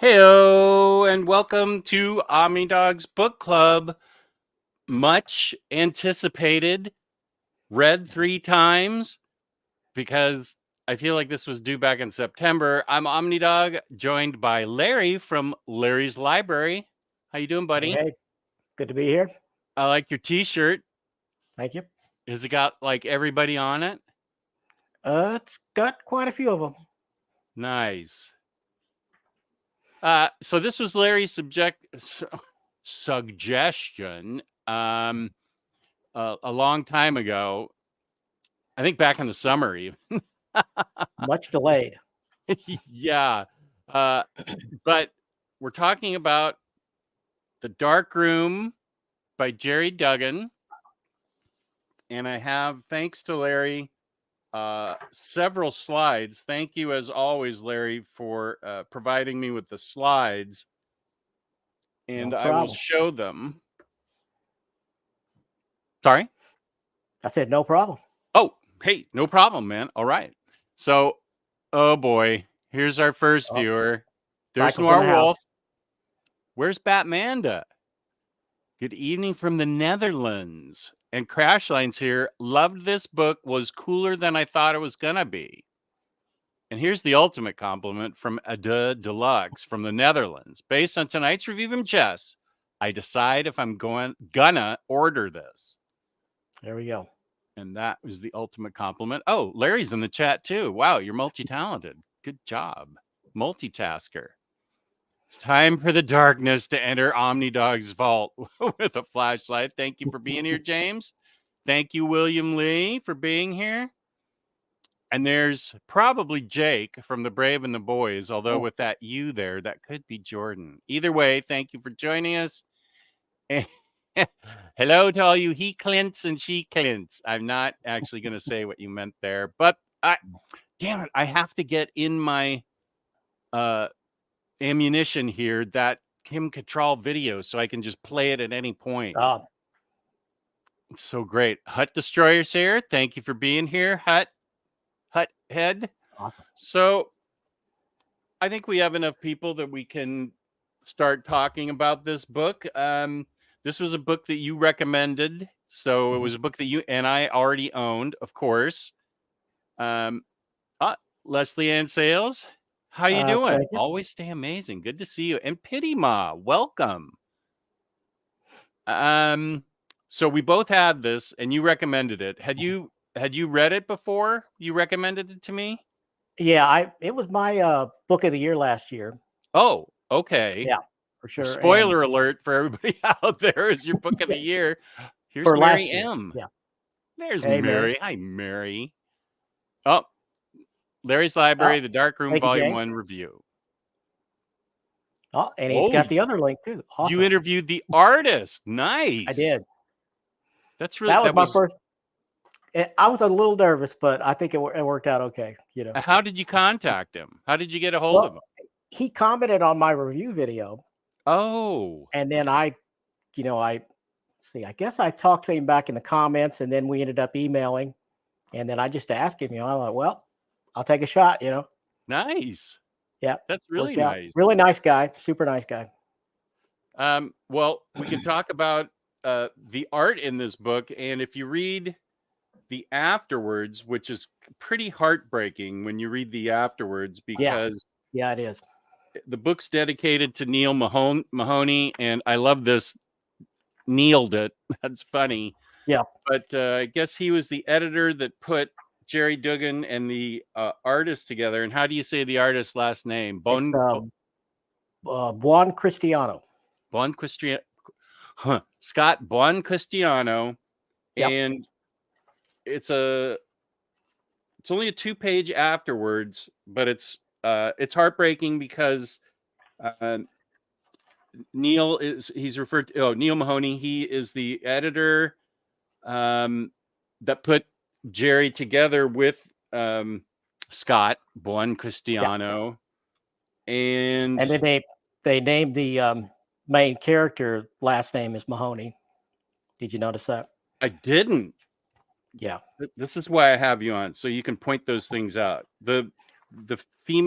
Heyo, and welcome to OmniDog's Book Club. Much anticipated, read 3 times because I feel like this was due back in September. I'm OmniDog, joined by Larry from Larry's Library. How you doing, buddy? Hey, good to be here. I like your T-shirt. Thank you. Has it got like everybody on it? It's got quite a few of them. Nice. So this was Larry's suggestion a long time ago. I think back in the summer even. Much delayed. Yeah. But we're talking about The Dark Room by Jerry Duggan. And I have, thanks to Larry, several slides. Thank you, as always, Larry, for providing me with the slides. And No I will problem. show them. Sorry? I said no problem. Oh, hey, no problem, man. All right. So, oh boy, here's our first viewer. There's Cycles in the Noir house. Wolf. Where's Batmanda? Good evening from the Netherlands. And Crashline's here. Loved this book. Was cooler than I thought it was going to be. And here's the ultimate compliment from Ade Deluxe from the Netherlands. Based on tonight's review from Chess, I decide if I'm gonna order this. There we go. And that was the ultimate compliment. Oh, Larry's in the chat too. Wow, you're multi-talented. Good job. Multitasker. It's time for the darkness to enter OmniDog's vault with a flashlight. Thank you for being here, James. Thank you, William Lee, for being here. And there's probably Jake from The Brave and the Boys, although with that U there, that could be Jordan. Either way, thank you for joining us. Hello to all you he clints and she clints. I'm not actually going to say what you meant there, but damn it, I have to get in my ammunition here that Kim Cattrall video so I can just play it at any point. It's so great. Hut Destroyer's here. Thank you for being here, Hut Head. Awesome. So I think we have enough people that we can start talking about this book. This was a book that you recommended. So it was a book that you and I already owned, of course. Leslie Ann Sales, how you doing? You. Always stay amazing. Good to see you. And Pity Ma, welcome. So we both had this and you recommended it. Had you read it before? You recommended it to me? Yeah, it was my book of the year last year. Oh, okay. Yeah, for sure. Spoiler alert for everybody out there is your book of the year. Here's for Mary M. Yeah. There's Mary. Hi, Mary. Oh, Larry's Library, The Dark Room, Volume 1 review. Oh, and he's got the other link too. Awesome. You interviewed the artist. Nice. I did. That's really that was my first. I was a little nervous, but I think it worked out okay. You know. How did you contact him? How did you get a hold of him? He commented on my review video. Oh. And then I guess I talked to him back in the comments, and then we ended up emailing. And then I just asked him, I thought, well, I'll take a shot, Nice. Yeah. That's really nice. Really nice guy. Super nice guy. Well, we can talk about the art in this book. And if you read the afterwards, which is pretty heartbreaking when you read the afterwards, because yeah, it is. The book's dedicated to Neil Mahoney, and I love this. Kneeled it. That's funny. Yeah. But I guess he was the editor that put Jerry Duggan and the artist together. And how do you say the artist's last name? Juan Cristiano. Scott Buon Cristiano. Yep. And it's only a 2-page afterwards, but it's heartbreaking because Neil Mahoney. He is the editor that put Jerry together with Scott Buon Cristiano. And then they named the main character last name is Mahoney. Did you notice that? I didn't. Yeah. This is why I have you on, so you can point those things out. The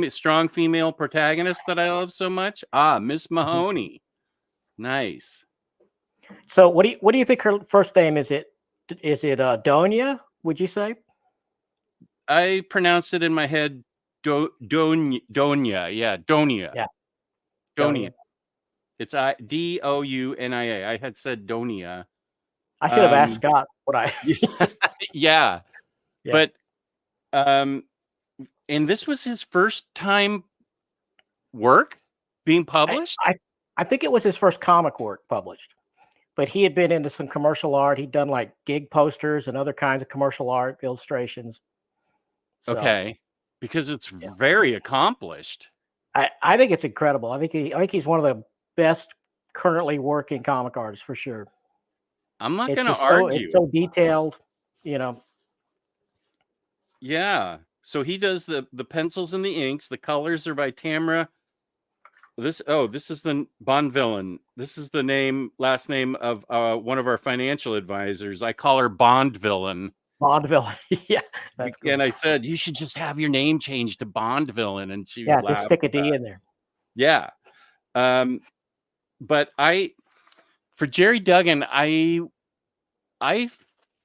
strong female protagonist that I love so much. Miss Mahoney. Nice. So what do you think her first name is? Is it Donia? Would you say? I pronounced it in my head. Donia. Yeah, Donia. Yeah. Donia. It's Dounia. I had said Donia. I should have asked Scott what I. Yeah. But and this was his first time work being published. I think it was his first comic work published, but he had been into some commercial art. He'd done like gig posters and other kinds of commercial art illustrations. So, okay, because it's very accomplished. I think it's incredible. I think he's one of the best currently working comic artists for sure. I'm not going to argue. It's so detailed, Yeah. So he does the pencils and the inks. The colors are by Tamara. This is the Bond villain. This is the last name of one of our financial advisors. I call her Bond villain. Bond villain. Yeah. And I said, you should just have your name changed to Bond villain. And she laughed. Just stick a D in there. Yeah. But for Jerry Duggan, I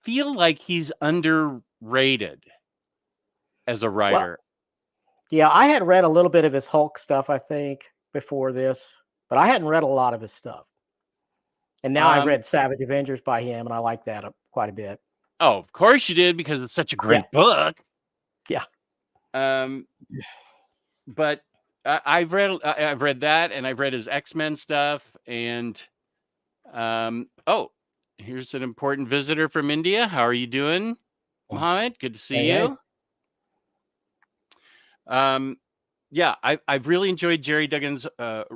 feel like he's underrated as a writer. Well, I had read a little bit of his Hulk stuff, I think, before this, but I hadn't read a lot of his stuff. And now I read Savage Avengers by him, and I like that quite a bit. Oh, of course you did, because it's such a great book. Yeah. But I've read that, and I've read his X-Men stuff, and here's an important visitor from India. How are you doing, Mohammed? Good to see you. I've really enjoyed Jerry Duggan's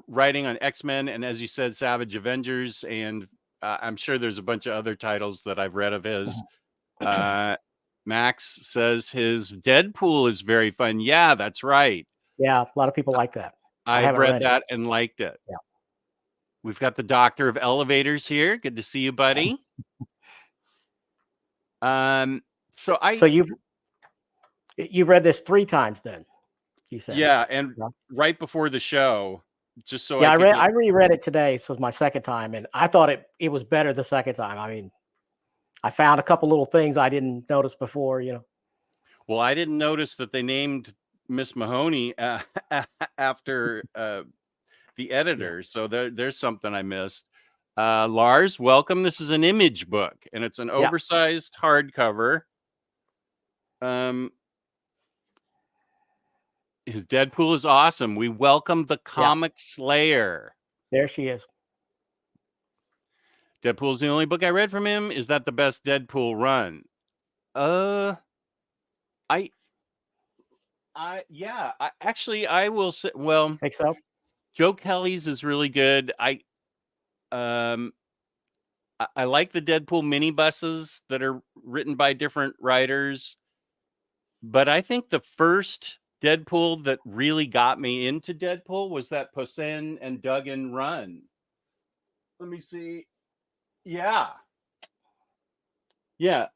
writing on X-Men, and as you said, Savage Avengers, and I'm sure there's a bunch of other titles that I've read of his. Max says his Deadpool is very fun. Yeah, that's right. Yeah, a lot of people like that. I've read that and liked it. Yeah. We've got the Doctor of Elevators here. Good to see you, buddy. So you've read this 3 times then, you said. Yeah, and right before the show, just so I reread it today. So it was my second time, and I thought it was better the second time. I mean, I found a couple little things I didn't notice before, Well, I didn't notice that they named Miss Mahoney after the editor. So there's something I missed. Lars, welcome. This is an Image book, and it's an oversized hardcover. His Deadpool is awesome. We welcome the Comic Slayer. There she is. Deadpool's the only book I read from him. Is that the best Deadpool run? I will say, well, think so. Joe Kelly's is really good. I like the Deadpool minibuses that are written by different writers, but I think the first Deadpool that really got me into Deadpool was that Posehn and Duggan run. Let me see. Yeah,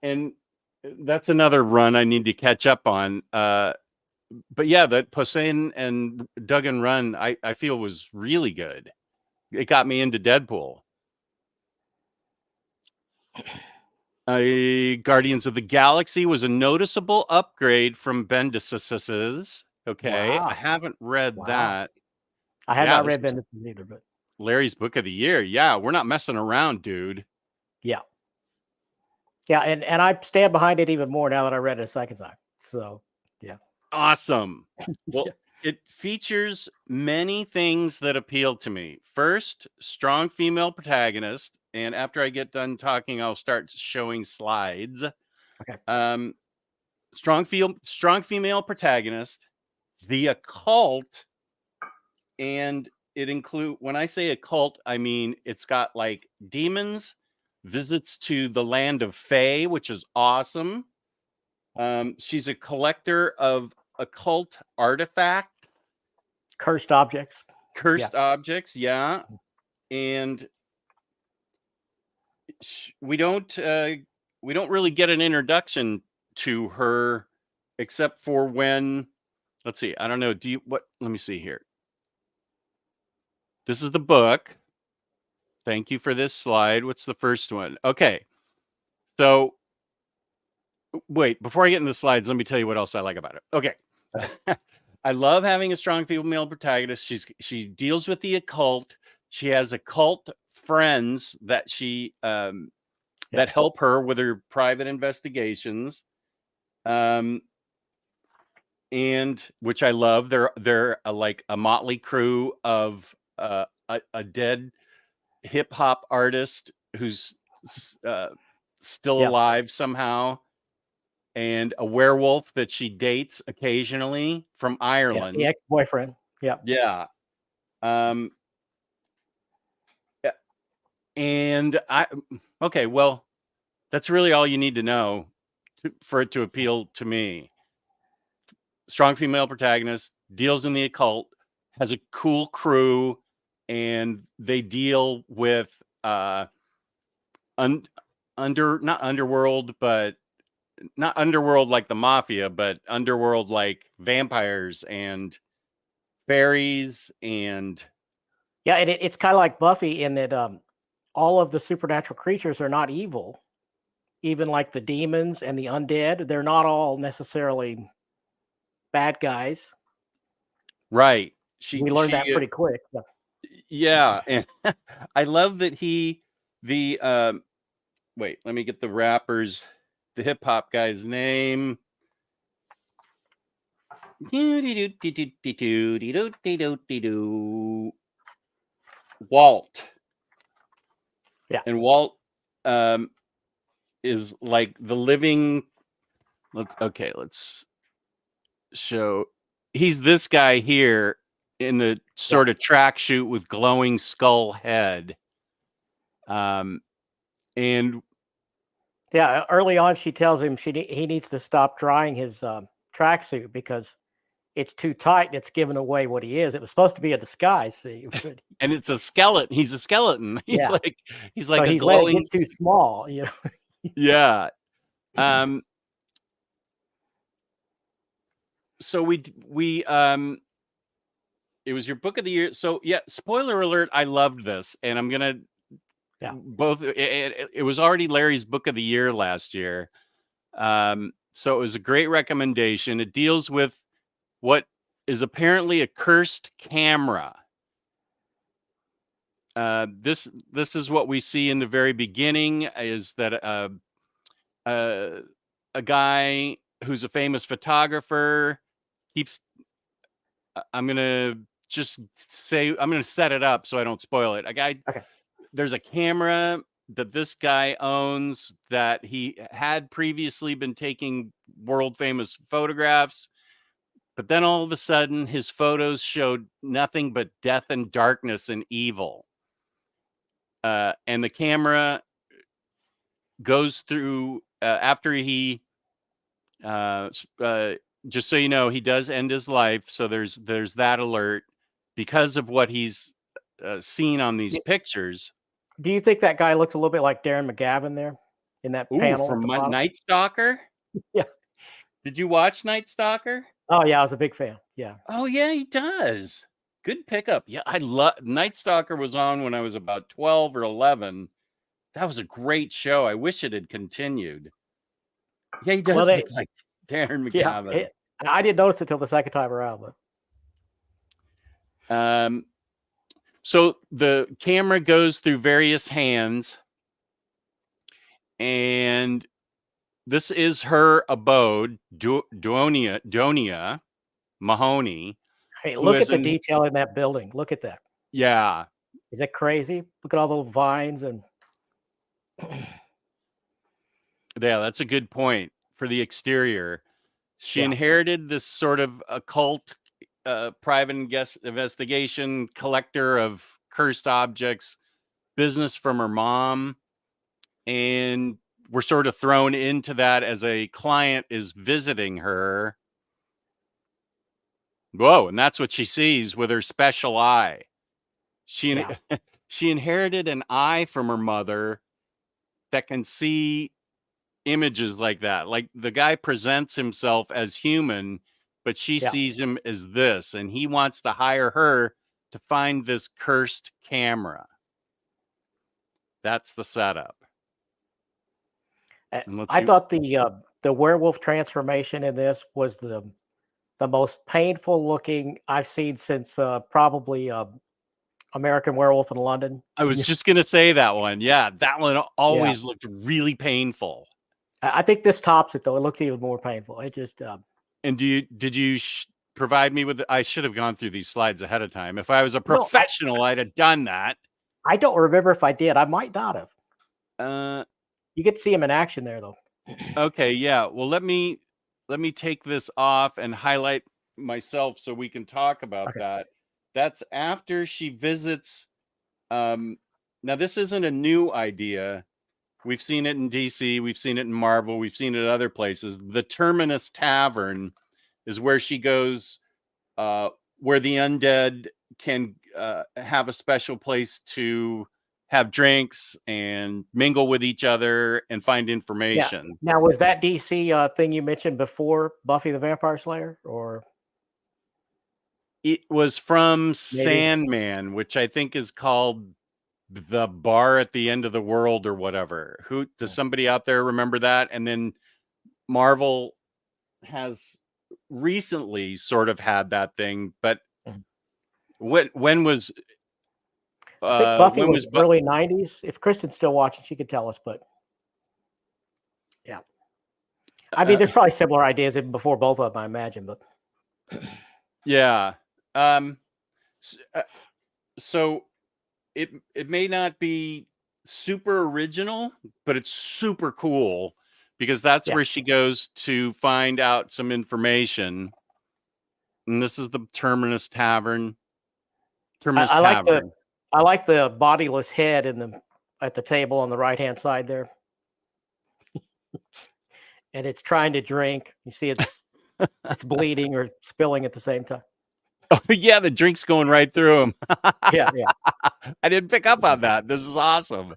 and that's another run I need to catch up on. But yeah, that Posehn and Duggan run, I feel was really good. It got me into Deadpool. Guardians of the Galaxy was a noticeable upgrade from Bendis's. Okay, wow. I haven't read that. I have not read Bendis either, but Larry's book of the year. Yeah, we're not messing around, dude. Yeah, and I stand behind it even more now that I read it a second time. So yeah, awesome. Well, it features many things that appeal to me. First, strong female protagonist. And after I get done talking, I'll start showing slides. Okay. Strong female protagonist, the occult, and it include, when I say occult, I mean it's got like demons, visits to the land of Fae, which is awesome. She's a collector of occult artifacts, cursed objects, yeah, and we don't really get an introduction to her except for when let's see. I don't know. Let me see here. This is the book. Thank you for this slide. What's the first one? Okay. So wait, before I get into the slides, let me tell you what else I like about it. Okay. I love having a strong female protagonist. She deals with the occult. She has occult friends that that help her with her private investigations. And which I love. They're like a motley crew of a dead hip hop artist who's still alive somehow, and a werewolf that she dates occasionally from Ireland. The ex-boyfriend. Yeah. Yeah. And okay, well, that's really all you need to know for it to appeal to me. Strong female protagonist, deals in the occult, has a cool crew, and they deal with not underworld, but not underworld like the mafia, but underworld like vampires and fairies and and it's kind of like Buffy in that all of the supernatural creatures are not evil. Even like the demons and the undead, they're not all necessarily bad guys. Right. We learned that pretty quick. Yeah, and I love that wait, let me get the hip hop guy's name. Walt. Yeah. And Walt is like the living. Let's show. He's this guy here in the sort of tracksuit with glowing skull head. And early on she tells him he needs to stop drying his tracksuit because it's too tight and it's giving away what he is. It was supposed to be a disguise, see. And it's a skeleton. He's a skeleton. He's like so a glowing. Let it get too small, you know. Yeah. So we it was your book of the year. So yeah, spoiler alert, I loved this, and I'm gonna both. It was already Larry's book of the year last year. So it was a great recommendation. It deals with what is apparently a cursed camera. This is what we see in the very beginning, is that a guy who's a famous photographer keeps. I'm gonna set it up so I don't spoil it. There's a camera that this guy owns that he had previously been taking world famous photographs, but then all of a sudden his photos showed nothing but death and darkness and evil. And the camera goes through after he just so you know, he does end his life. So there's that alert because of what he's seen on these pictures. Do you think that guy looks a little bit like Darren McGavin there in that panel from Night Stalker? Yeah. Did you watch Night Stalker? Oh yeah, I was a big fan. Yeah. Oh yeah, he does. Good pickup. Yeah, I love Night Stalker. Was on when I was about 12 or 11. That was a great show. I wish it had continued. Yeah, he does look like Darren McGavin. Yeah, I didn't notice it till the second time around, but so the camera goes through various hands, and this is her abode, Donia Mahoney. Hey, look at the detail in that building. Look at that. Yeah. Is that crazy? Look at all those vines and. Yeah, that's a good point for the exterior. She inherited this sort of occult private investigation collector of cursed objects business from her mom, and we're sort of thrown into that as a client is visiting her. Whoa, and that's what she sees with her special eye. She inherited an eye from her mother that can see images like that. Like the guy presents himself as human, but she Yeah. sees him as this, and he wants to hire her to find this cursed camera. That's the setup. And let's I see. thought the werewolf transformation in this was the most painful looking I've seen since probably American Werewolf in London. I was just gonna say that one. Yeah, that one always looked really painful. I think this tops it though. It looks even more painful. It just And did you provide me with? I should have gone through these slides ahead of time. If I was a professional, I'd have done that. I don't remember if I did. I might not have. You get to see him in action there, though. Okay, yeah. Well, let me take this off and highlight myself so we can talk about that. That's after she visits. Now, this isn't a new idea. We've seen it in DC. We've seen it in Marvel. We've seen it other places. The Terminus Tavern is where she goes, where the undead can have a special place to have drinks and mingle with each other and find information. Yeah. Now, was that DC thing you mentioned before Buffy the Vampire Slayer, or? It was from Sandman, which I think is called The Bar at the End of the World or whatever. Who does somebody out there remember that? And then Marvel has recently sort of had that thing, but when was I think Buffy was early 90s. If Kristen's still watching, she could tell us, but yeah. I mean, there's probably similar ideas even before both of them, I imagine, but yeah. So it may not be super original, but it's super cool because that's where she goes to find out some information. And this is the Terminus Tavern. I like the bodiless head at the table on the right-hand side there. And it's trying to drink. You see it's bleeding or spilling at the same time. Oh, yeah, the drink's going right through him. Yeah. I didn't pick up on that. This is awesome.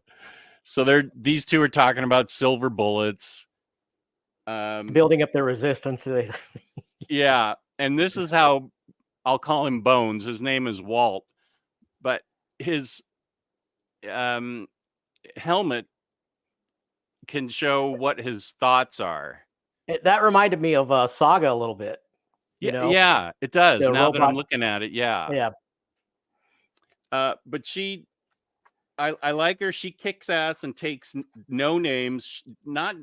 So these two are talking about silver bullets. Building up their resistance. Yeah. And this is how I'll call him Bones. His name is Walt. But his helmet can show what his thoughts are. That reminded me of Saga a little bit. Yeah, it does. Now that I'm looking at it, yeah. But I like her. She kicks ass and takes no names. Not,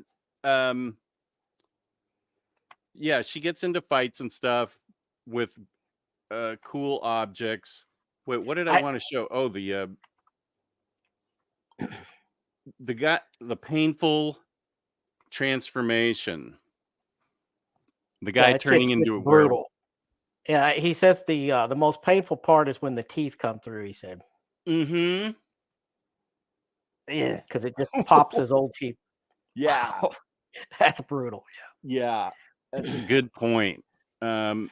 she gets into fights and stuff with cool objects. Wait, what did I want to show? Oh, the painful transformation. The guy turning into a werewolf. Yeah, he says the most painful part is when the teeth come through, he said. Mm-hmm. Yeah. Because it just pops his old teeth. Yeah. That's brutal. Yeah. That's a good point. And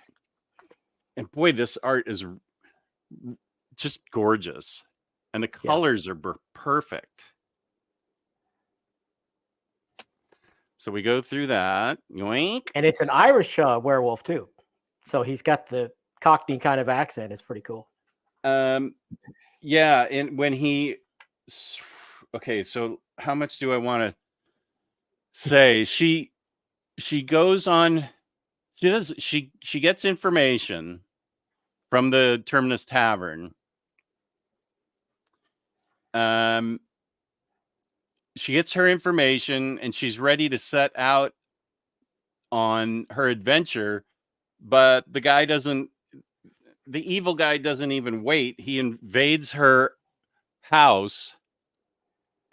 boy, this art is just gorgeous. And the colors are perfect. So we go through that. Yoink. And it's an Irish werewolf too. So he's got the Cockney kind of accent. It's pretty cool. Yeah. And when okay, so how much do I want to say? She goes on, she gets information from the Terminus Tavern. She gets her information and she's ready to set out on her adventure, but the evil guy doesn't even wait. He invades her house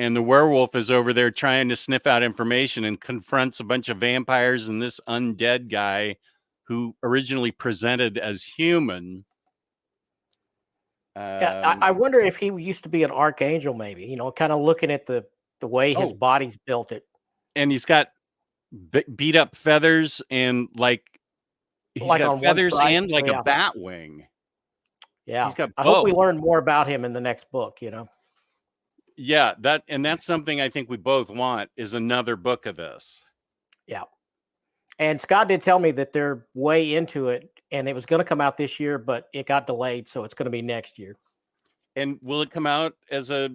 and the werewolf is over there trying to sniff out information and confronts a bunch of vampires and this undead guy who originally presented as human. I wonder if he used to be an archangel, maybe, kind of looking at the way his body's built it. And he's got beat up feathers and he's got feathers and a bat wing. Yeah. He's got I hope we learn more about him in the next book, Yeah, that's something I think we both want is another book of this. Yeah. And Scott did tell me that they're way into it, and it was going to come out this year, but it got delayed, so it's going to be next year. And will it come out as a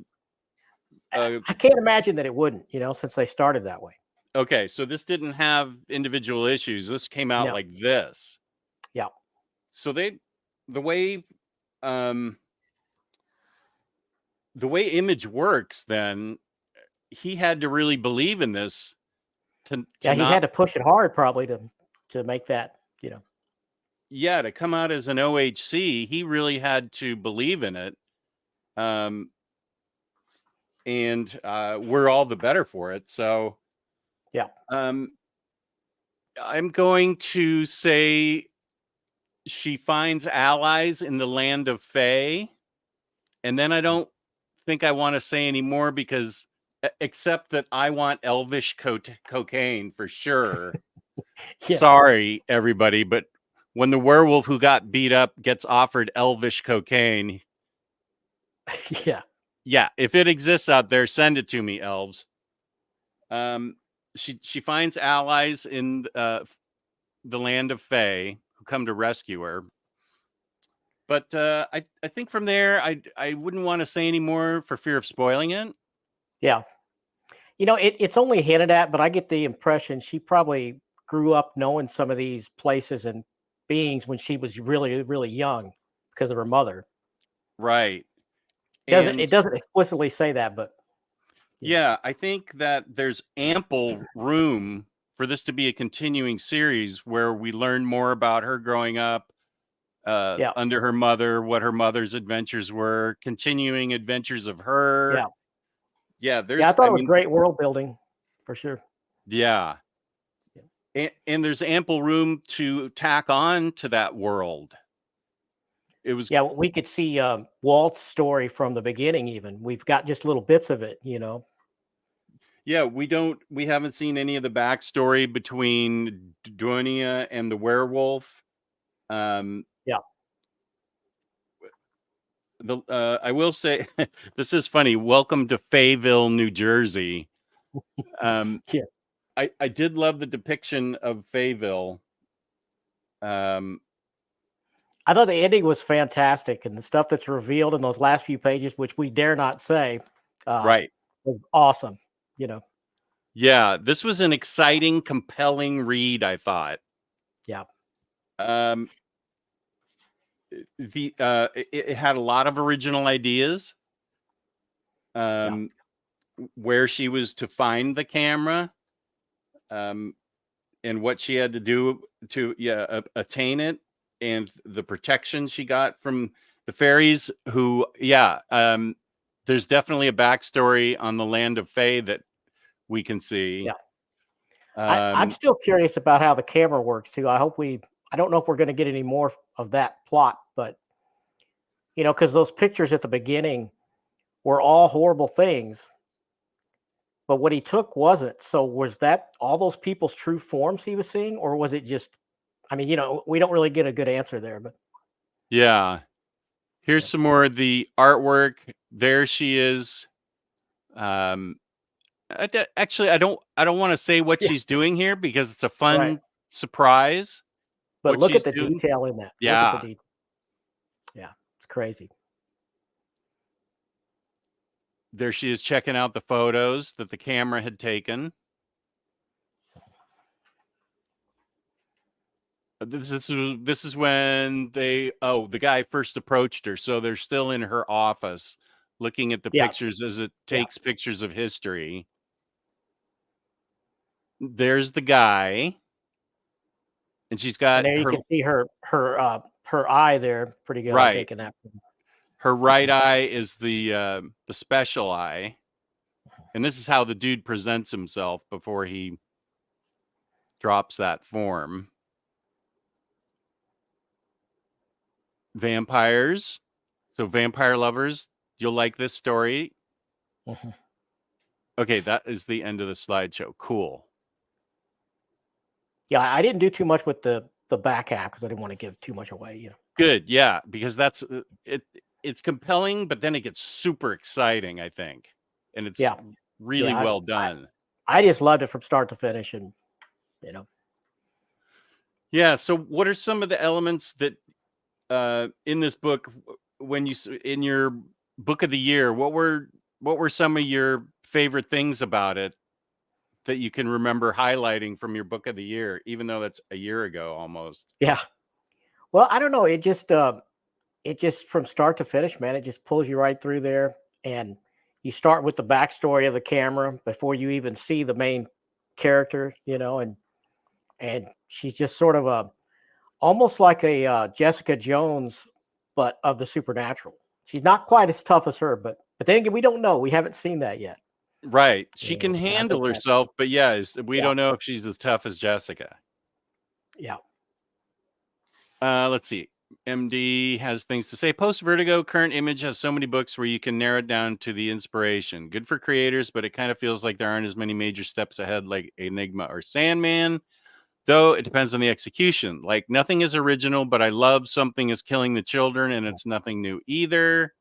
I can't imagine that it wouldn't, since they started that way. okay, so this didn't have individual issues. This came out No. like this. Yeah. So the way Image works, then he had to really believe in this to He had to push it hard probably to make that, Yeah, to come out as an OHC, he really had to believe in it. And we're all the better for it. So yeah. I'm going to say she finds allies in the land of Fae. And then I don't think I want to say anymore because except that I want elvish cocaine for sure. Yeah. Sorry, everybody, but when the werewolf who got beat up gets offered elvish cocaine. Yeah. Yeah, if it exists out there, send it to me, elves. She finds allies in the land of Fae who come to rescue her. But I think from there, I wouldn't want to say any more for fear of spoiling it. Yeah. It's only hinted at, but I get the impression she probably grew up knowing some of these places and beings when she was really, really young because of her mother. Right. It doesn't explicitly say that, but yeah, I think that there's ample room for this to be a continuing series where we learn more about her growing up under her mother, what her mother's adventures were, continuing adventures of her. Yeah, I thought it was great world building for sure. Yeah. And there's ample room to tack on to that world. It was we could see Walt's story from the beginning. Even we've got just little bits of it, Yeah, we haven't seen any of the backstory between Dunia and the werewolf. I will say this is funny. Welcome to Fayetteville, New Jersey. I did love the depiction of Fayetteville. I thought the ending was fantastic, and the stuff that's revealed in those last few pages, which we dare not say, right, was awesome. Yeah, this was an exciting, compelling read, I thought. Yeah. It had a lot of original ideas. Where she was to find the camera, and what she had to do to attain it, and the protection she got from the fairies who, there's definitely a backstory on the land of Fae that we can see. Yeah. I'm still curious about how the camera works too. I don't know if we're going to get any more of that plot, but because those pictures at the beginning were all horrible things, but what he took wasn't. So was that all those people's true forms he was seeing, or was it just, we don't really get a good answer there, but yeah. Here's some more of the artwork. There she is. Actually, I don't want to say what she's doing here because it's a fun surprise. But look at the detail in that. Yeah. Look at the detail. Yeah, it's crazy. There she is checking out the photos that the camera had taken. This is when the guy first approached her. So they're still in her office looking at the pictures as it takes pictures of history. There's the guy. And she's got you can see her eye there pretty good. Right. Taking that. Her right eye is the special eye. And this is how the dude presents himself before he drops that form. Vampires. So vampire lovers, you'll like this story. Okay, that is the end of the slideshow. Cool. Yeah, I didn't do too much with the back half because I didn't want to give too much away. Good, yeah, because that's it. It's compelling, but then it gets super exciting, I think, and it's really well done. I just loved it from start to finish, and Yeah. So, what are some of the elements that in this book, when you in your book of the year, what were some of your favorite things about it that you can remember highlighting from your book of the year, even though that's a year ago almost? Yeah. Well, I don't know. It just from start to finish, man, it just pulls you right through there. And you start with the backstory of the camera before you even see the main character, and she's just sort of almost like a Jessica Jones, but of the supernatural. She's not quite as tough as her, but then again, we don't know. We haven't seen that yet. Right. She can And I think handle that, herself, but yeah, we yeah, don't know if she's as tough as Jessica. yeah. Let's see. MD has things to say. Post Vertigo current image has so many books where you can narrow it down to the inspiration. Good for creators, but it kind of feels like there aren't as many major steps ahead like Enigma or Sandman. Though it depends on the execution. Like nothing is original, but I love Something is Killing the Children, and it's nothing new either.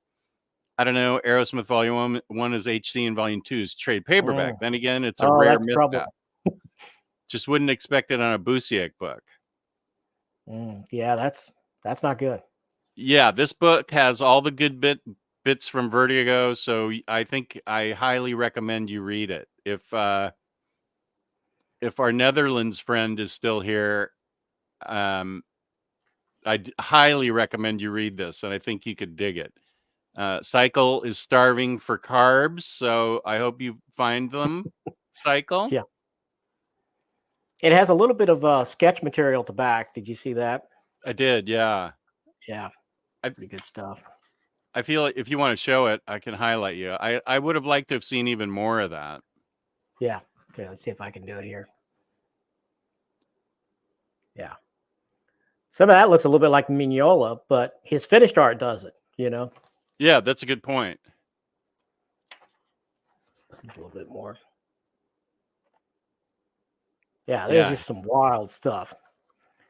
I don't know. Aerosmith Volume 1 is HC and Volume 2 is trade paperback. Mm. Then again, it's a Oh, rare that's trouble. mishap. Just wouldn't expect it on a Busiek book. Yeah, that's not good. Yeah, this book has all the good bits from Vertigo, so I think I highly recommend you read it. If our Netherlands friend is still here, I highly recommend you read this, and I think you could dig it. Cycle is starving for carbs, so I hope you find them. Cycle. Yeah. It has a little bit of sketch material at the back. Did you see that? I did, yeah. Yeah, I pretty good stuff. I feel like if you want to show it, I can highlight you. I would have liked to have seen even more of that. Yeah. Okay, let's see if I can do it here. Yeah. Some of that looks a little bit like Mignola, but his finished art doesn't, Yeah, that's a good point. A little bit more. Yeah, there's Yeah, just some wild stuff.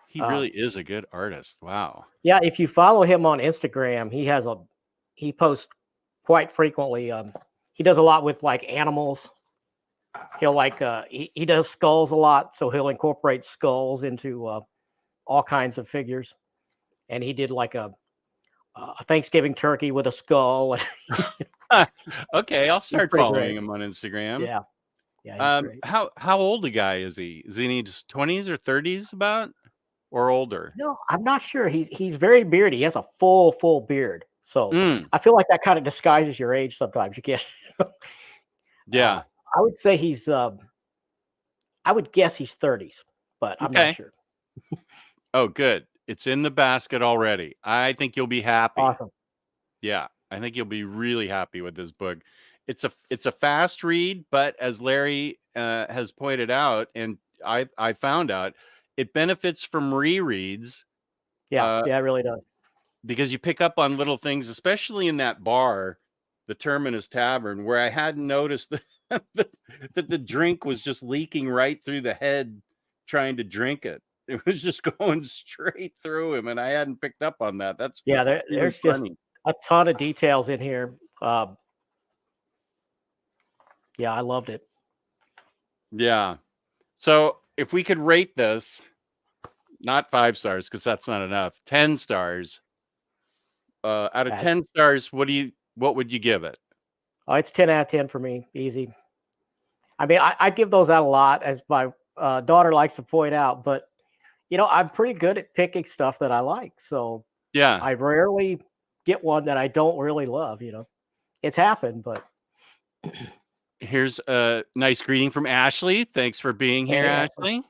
he really is a good artist. Wow. Yeah, if you follow him on Instagram, he posts quite frequently. He does a lot with like animals. He'll he does skulls a lot, so he'll incorporate skulls into all kinds of figures. And he did like a Thanksgiving turkey with a skull. Okay, I'll He's start pretty following great. him on Instagram. Yeah, yeah, he's great. How old a guy is he? Is he in his 20s or 30s about, or older? No, I'm not sure. He's very beardy. He has a full beard. So Mm, I feel like that kind of disguises your age sometimes. You guess. yeah. I would say I would guess he's 30s, but I'm not Okay. sure. Oh, good. It's in the basket already. I think you'll be happy. Awesome. Yeah, I think you'll be really happy with this book. It's a fast read, but as Larry has pointed out, and I found out, it benefits from rereads. Yeah, it really does. Because you pick up on little things, especially in that bar, the Terminus Tavern, where I hadn't noticed that the drink was just leaking right through the head trying to drink it. It was just going straight through him, and I hadn't picked up on that. That's Yeah, really there's just funny. a ton of details in here. Yeah, I loved it. Yeah. So if we could rate this, not 5 stars, because that's not enough, 10 stars. Out of 10 stars, what would you give it? Oh, it's 10 out of 10 for me. Easy. I mean, I give those out a lot, as my daughter likes to point out, but I'm pretty good at picking stuff that I like. So Yeah. I rarely get one that I don't really love. It's happened, but Here's a nice greeting from Ashley. Thanks for being here, hey, Ashley.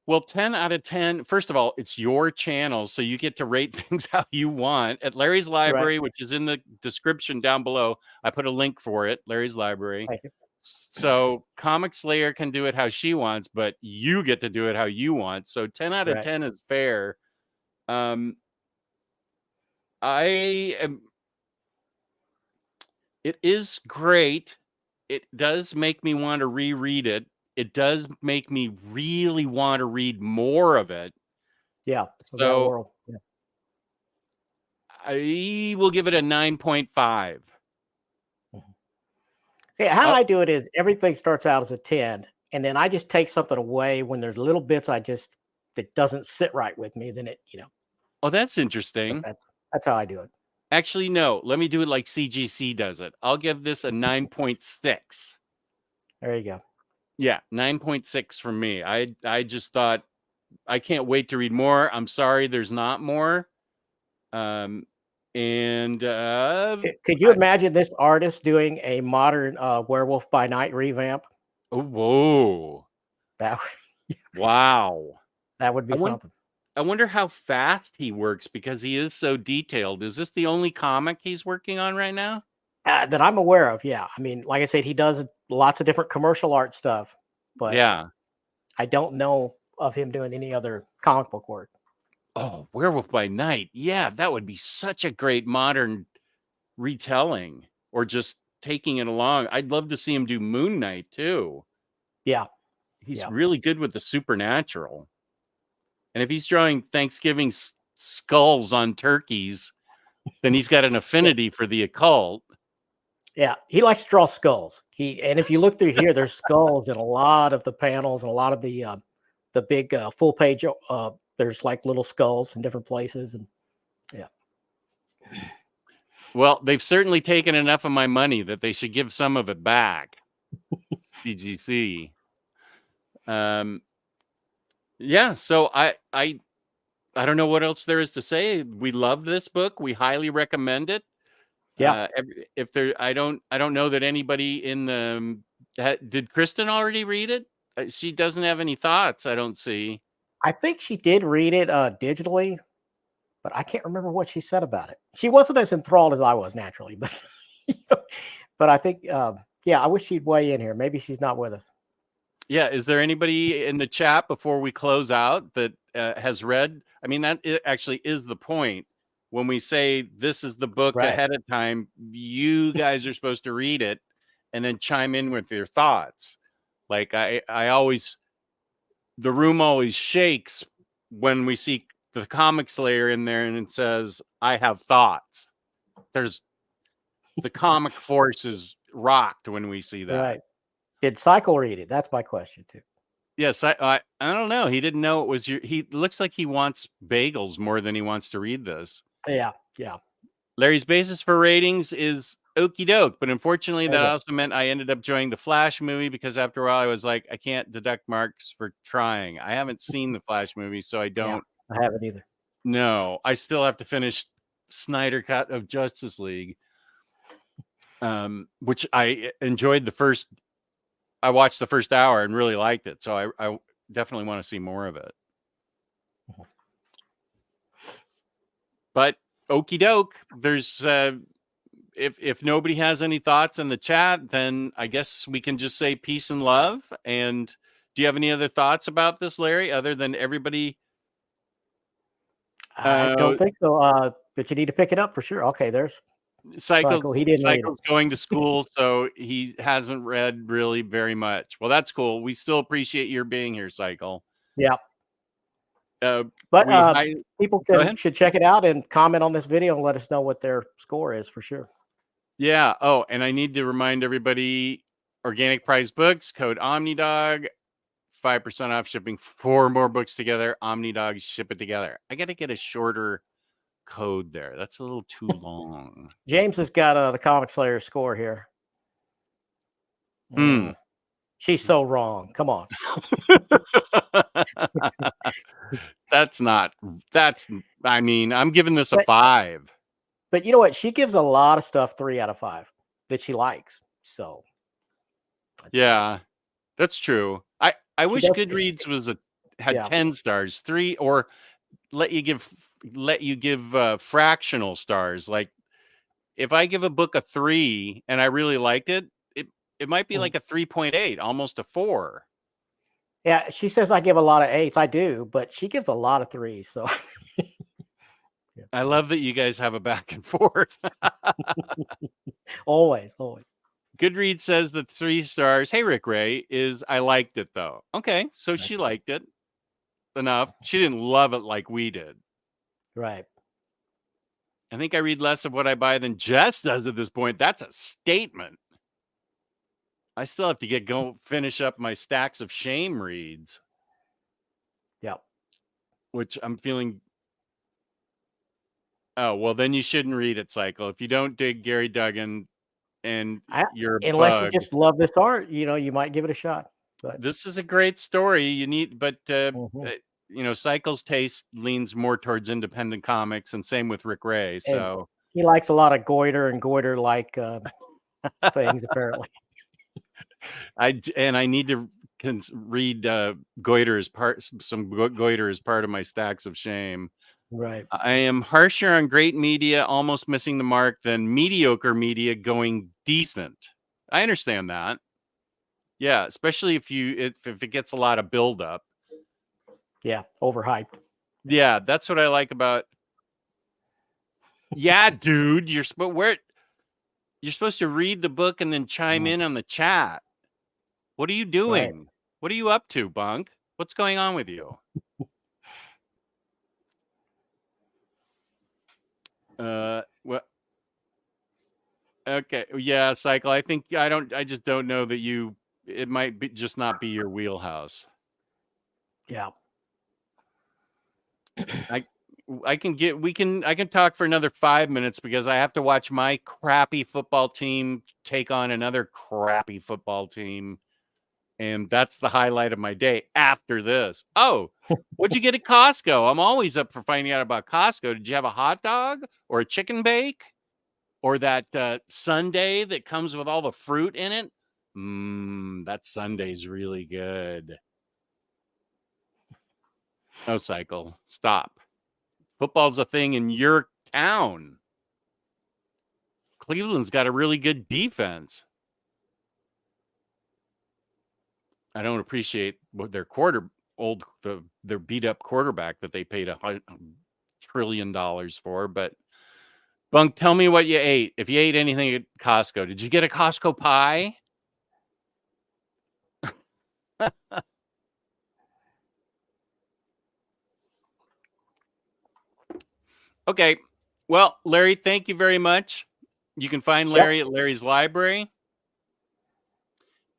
Well, 10 out of 10. First of all, it's your channel, so you get to rate things how you want. At Larry's Library, which is in the description down below, I put a link for it, Larry's Library. thank you. So Comic Slayer can do it how she wants, but you get to do it how you want. So 10 out of 10 is fair. It is great. It does make me want to reread it. It does make me really want to read more of it. Yeah. So I will give it a 9.5. Yeah, how I do it is everything starts out as a 10, and then I just take something away when there's little bits that doesn't sit right with me. Then it, Oh, that's but interesting. that's how I do it. Actually, no. Let me do it like CGC does it. I'll give this a 9.6. There you go. Yeah, 9.6 from me. I just thought I can't wait to read more. I'm sorry there's not more. And Could you imagine this artist doing a modern Werewolf by Night revamp? oh, whoa. That Wow. that would be something. I wonder how fast he works because he is so detailed. Is this the only comic he's working on right now? That I'm aware of, yeah. I mean, like I said, he does lots of different commercial art stuff, but Yeah. I don't know of him doing any other comic book work. Oh, Werewolf by Night. Yeah, that would be such a great modern retelling or just taking it along. I'd love to see him do Moon Knight too. Yeah. He's Yeah. really good with the supernatural. And if he's drawing Thanksgiving skulls on turkeys, then he's got an affinity for the occult. Yeah, he likes to draw skulls. And if you look through here, there's skulls in a lot of the panels and a lot of the big full page. There's like little skulls in different places, and yeah. Well, they've certainly taken enough of my money that they should give some of it back. CGC. Yeah, so I don't know what else there is to say. We love this book. We highly recommend it. Yeah. If there, I don't know that anybody in the did Kristen already read it? She doesn't have any thoughts. I don't see. I think she did read it digitally, but I can't remember what she said about it. She wasn't as enthralled as I was naturally, but but I think yeah, I wish she'd weigh in here. Maybe she's not with us. Yeah, is there anybody in the chat before we close out that has read? I mean, that actually is the point. When we say this is the book Right. ahead of time, you guys are supposed to read it and then chime in with your thoughts. Like I always, the room always shakes when we see the comic slayer in there and it says, I have thoughts. There's the comic force is rocked when we see that. Right. Did Cycle read it? That's my question too. Yes, I don't know. He didn't know it was your. He looks like he wants bagels more than he wants to read this. Yeah, yeah. Larry's basis for ratings is okie doke, but unfortunately, There that you go. also meant I ended up joining the Flash movie because after a while, I was like, I can't deduct marks for trying. I haven't seen the Flash movie, so I don't I haven't either. know. I still have to finish Snyder Cut of Justice League, which I enjoyed the first. I watched the first hour and really liked it, so I definitely want to see more of it. But okie doke, there's if nobody has any thoughts in the chat, then I guess we can just say peace and love. And do you have any other thoughts about this, Larry, other than everybody? I don't think so. But you need to pick it up for sure. Okay, there's Cycle. He didn't read it. Cycle's going to school, so he hasn't read really very much. Well, that's cool. We still appreciate your being here, Cycle. Yeah. But people should check it out and comment on this video and let us know what their score is for sure. Yeah. Oh, and I need to remind everybody, Organic Prize Books, code OmniDog, 5% off shipping, 4 more books together. OmniDog's ship it together. I got to get a shorter code there. That's a little too long. James has got the Comic Slayer score here. She's so wrong. Come on. I mean, I'm giving this a 5. But you know what? She gives a lot of stuff 3 out of 5 that she likes. So yeah, that's true. I wish Goodreads had 10 stars, 3, or let you give fractional stars. Like if I give a book a 3 and I really liked it, it might be like a 3.8, almost a 4. Yeah, she says I give a lot of 8s. I do, but she gives a lot of 3s. So I love that you guys have a back and forth. always. Goodreads says that 3 stars. Hey, Rick Ray is I liked it though. Okay, so she liked it enough. She didn't love it like we did. Right. I think I read less of what I buy than Jess does at this point. That's a statement. I still have to finish up my stacks of shame reads. Yep. Which I'm feeling. Oh, well, then you shouldn't read it, Cycle. If you don't dig Gary Duggan and you're a Unless you bug. just love this art, you might give it a shot. But This is a great story. You need, but mhm. Cycle's taste leans more towards independent comics, and same with Rick Ray. And So he likes a lot of goiter and goiter-like things, apparently. I need to read Goiter as part of my stacks of shame. Right. I am harsher on great media almost missing the mark than mediocre media going decent. I understand that. Yeah, especially if it gets a lot of buildup. Yeah, overhyped. Yeah, that's what I like about. Yeah, dude, you're supposed to read the book and then chime in on the chat. What are you doing? Right. What are you up to, Bunk? What's going on with you? What? Okay, yeah, Cycle. I think I just don't know that it might be just not be your wheelhouse. Yeah. I can talk for another 5 minutes because I have to watch my crappy football team take on another crappy football team. And that's the highlight of my day after this. Oh, what'd you get at Costco? I'm always up for finding out about Costco. Did you have a hot dog or a chicken bake or that sundae that comes with all the fruit in it? That sundae's really good. No, Cycle. Stop. Football's a thing in your town. Cleveland's got a really good defense. I don't appreciate what their their beat up quarterback that they paid $1 trillion for. But Bunk, tell me what you ate. If you ate anything at Costco, did you get a Costco pie? Okay. Well, Larry, thank you very much. You can find Larry at Larry's Library.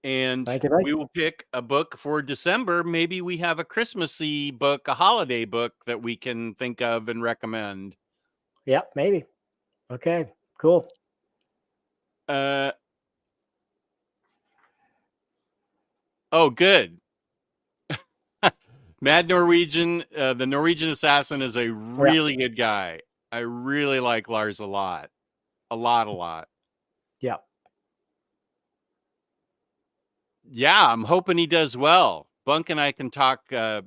And we will pick a book for December. Maybe we have a Christmassy book, a holiday book that we can think of and recommend. Yep, maybe. Okay, cool. Oh, good. Mad Norwegian, the Norwegian Assassin is a really good guy. I really like Lars a lot. A lot. Yeah. Yeah, I'm hoping he does well. Bunk and I can talk our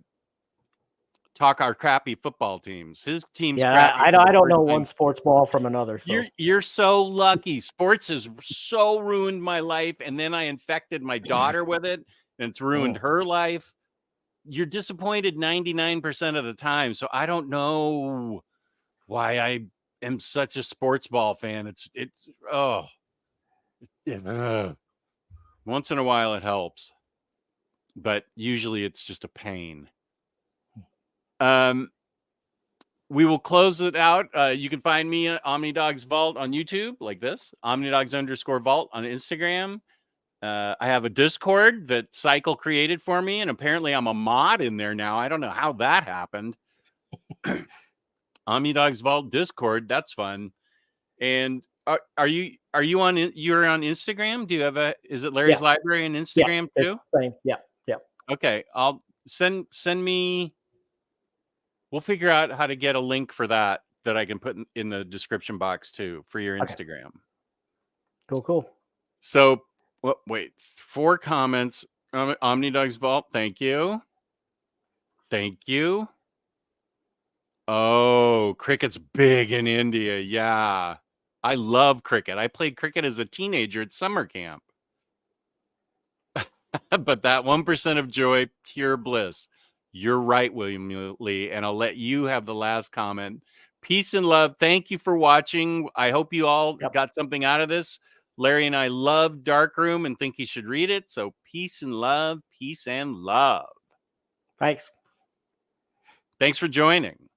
crappy football teams. His team's crappy. I don't know one sports ball from another. So. You're so lucky. Sports has so ruined my life, and then I infected my daughter with it, and it's ruined her life. You're disappointed 99% of the time, so I don't know why I am such a sports ball fan. Once in a while it helps, but usually it's just a pain. We will close it out. You can find me at OmniDog's Vault on YouTube, like this. OmniDogs_Vault on Instagram. I have a Discord that Cycle created for me, and apparently I'm a mod in there now. I don't know how that happened. OmniDog's Vault Discord, that's fun. And you're on Instagram? Do you have is it Larry's Library on Instagram too? Same. Yeah. Okay, I'll send me. We'll figure out how to get a link for that I can put in the description box too for your Instagram. Cool. So, wait, 4 comments. OmniDog's Vault, thank you. Oh, cricket's big in India. Yeah. I love cricket. I played cricket as a teenager at summer camp. But that 1% of joy, pure bliss. You're right, William Lee, and I'll let you have the last comment. Peace and love. Thank you for watching. I hope you all got something out of this. Larry and I love Darkroom and think you should read it. So peace and love. Peace and love. Thanks. Thanks for joining.